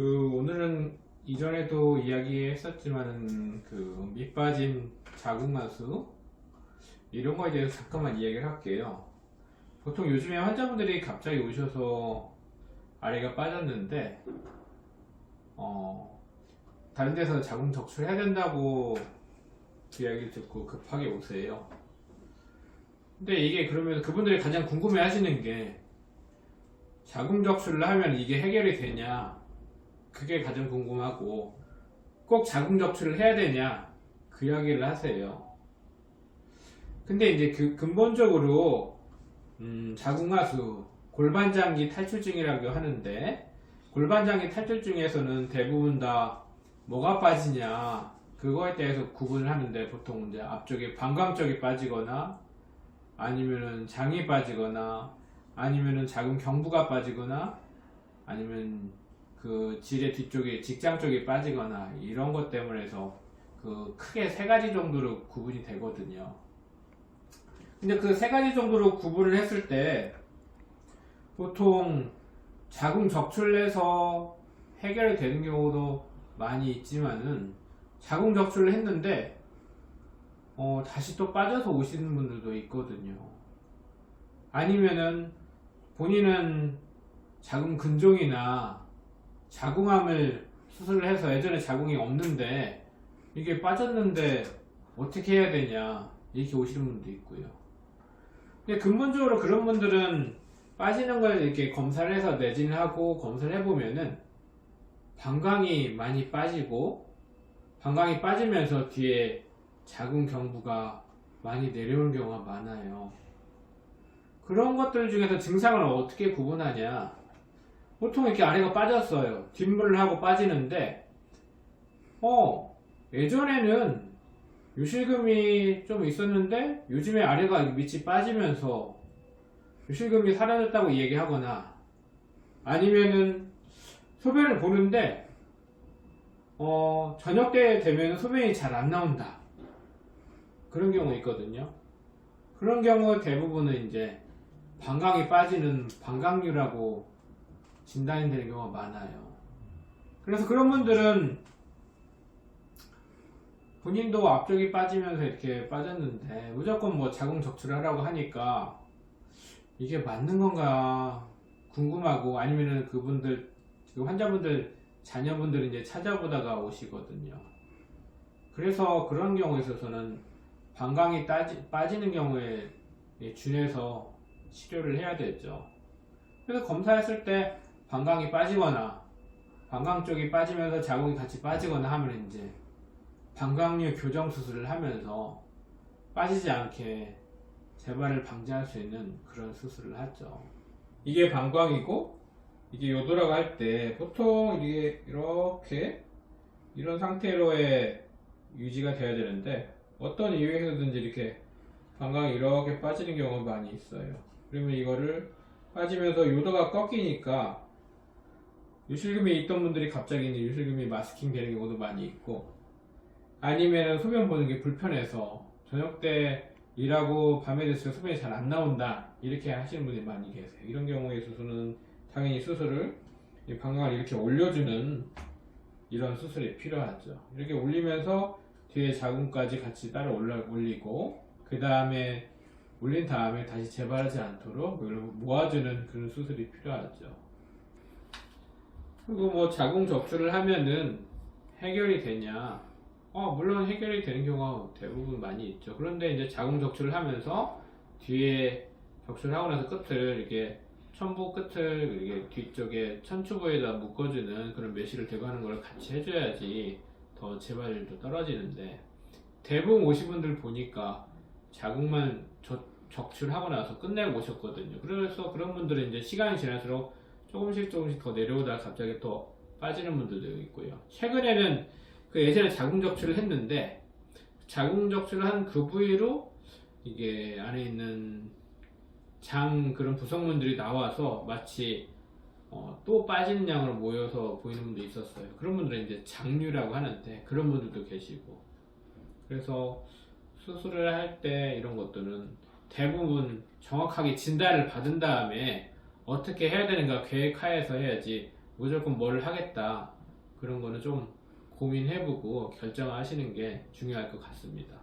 오늘은 이전에도 이야기했었지만은 밑빠진 자궁마수 이런 거에 대해서 잠깐만 이야기를 할게요. 보통 요즘에 환자분들이 갑자기 오셔서 아래가 빠졌는데 다른 데서 자궁 적출해야 된다고 그 이야기를 듣고 급하게 오세요. 근데 이게 그러면 그분들이 가장 궁금해 하시는 게 자궁 적출을 하면 이게 해결이 되냐, 그게 가장 궁금하고, 꼭 자궁 적출을 해야 되냐 그 이야기를 하세요. 근데 이제 근본적으로 자궁하수 골반장기 탈출증이라고 하는데, 골반장기 탈출증에서는 대부분 다 뭐가 빠지냐 그거에 대해서 구분을 하는데, 보통 이제 앞쪽에 방광 쪽이 빠지거나 아니면은 장이 빠지거나 아니면은 자궁 경부가 빠지거나 아니면 그 질의 뒤쪽에 직장 쪽이 빠지거나 이런 것 때문에 해서 크게 세 가지 정도로 구분이 되거든요. 근데 그 세 가지 정도로 구분을 했을 때 보통 자궁 적출해서 해결이 되는 경우도 많이 있지만은, 자궁 적출을 했는데 다시 또 빠져서 오시는 분들도 있거든요. 아니면은 본인은 자궁 근종이나 자궁암을 수술을 해서 예전에 자궁이 없는데 이게 빠졌는데 어떻게 해야 되냐 이렇게 오시는 분도 있고요. 근데 근본적으로 그런 분들은 빠지는 걸 이렇게 검사를 해서 내진을 하고 검사를 해보면은 방광이 많이 빠지고, 방광이 빠지면서 뒤에 자궁 경부가 많이 내려오는 경우가 많아요. 그런 것들 중에서 증상을 어떻게 구분하냐, 보통 이렇게 아래가 빠졌어요. 뒷물을 하고 빠지는데 예전에는 유실금이 좀 있었는데 요즘에 아래가 밑이 빠지면서 유실금이 사라졌다고 얘기하거나, 아니면은 소변을 보는데 저녁 때 되면 소변이 잘 안 나온다, 그런 경우 있거든요. 그런 경우 대부분은 이제 방광이 빠지는 방광류라고 진단이 되는 경우가 많아요. 그래서 그런 분들은 본인도 앞쪽이 빠지면서 이렇게 빠졌는데 무조건 뭐 자궁 적출을 하라고 하니까 이게 맞는 건가 궁금하고, 아니면은 그분들, 환자분들 자녀분들이 이제 찾아보다가 오시거든요. 그래서 그런 경우에 있어서는 방광이 빠지는 경우에 준해서 치료를 해야 되죠. 그래서 검사했을 때 방광이 빠지거나 방광 쪽이 빠지면서 자궁이 같이 빠지거나 하면 이제 방광류 교정 수술을 하면서 빠지지 않게 재발을 방지할 수 있는 그런 수술을 하죠. 이게 방광이고, 이게 요도라고 할 때 보통 이게 이렇게 이런 상태로의 유지가 돼야 되는데, 어떤 이유에서든지 이렇게 방광이 이렇게 빠지는 경우가 많이 있어요. 그러면 이거를 빠지면서 요도가 꺾이니까 유실금이 있던 분들이 갑자기 이제 유실금이 마스킹 되는 경우도 많이 있고, 아니면 소변 보는 게 불편해서 저녁 때 일하고 밤에 됐을 때 소변이 잘 안 나온다 이렇게 하시는 분들이 많이 계세요. 이런 경우에 있어서는 당연히 수술을, 방광을 이렇게 올려주는 이런 수술이 필요하죠. 이렇게 올리면서 뒤에 자궁까지 같이 따로 올리고, 그 다음에 올린 다음에 다시 재발하지 않도록 모아주는 그런 수술이 필요하죠. 그리고 뭐 자궁 적출을 하면은 해결이 되냐? 물론 해결이 되는 경우가 대부분 많이 있죠. 그런데 이제 자궁 적출을 하면서 뒤에 적출하고 나서 끝을 이렇게 천부 끝을 이렇게 뒤쪽에 천추부에다 묶어주는 그런 메쉬를 대고 하는 걸 같이 해줘야지 더 재발률도 떨어지는데, 대부분 오신 분들 보니까 자궁만 적출하고 나서 끝내고 오셨거든요. 그래서 그런 분들은 이제 시간이 지날수록 조금씩 더 내려오다가 갑자기 또 빠지는 분들도 있고요. 최근에는 예전에 자궁 적출을 했는데 자궁 적출을 한 그 부위로 이게 안에 있는 장 그런 부성분들이 나와서 마치 또 빠지는 양으로 모여서 보이는 분도 있었어요. 그런 분들은 이제 장류라고 하는데, 그런 분들도 계시고, 그래서 수술을 할 때 이런 것들은 대부분 정확하게 진단을 받은 다음에 어떻게 해야 되는가 계획하에서 해야지, 무조건 뭘 하겠다 그런 거는 좀 고민해보고 결정하시는 게 중요할 것 같습니다.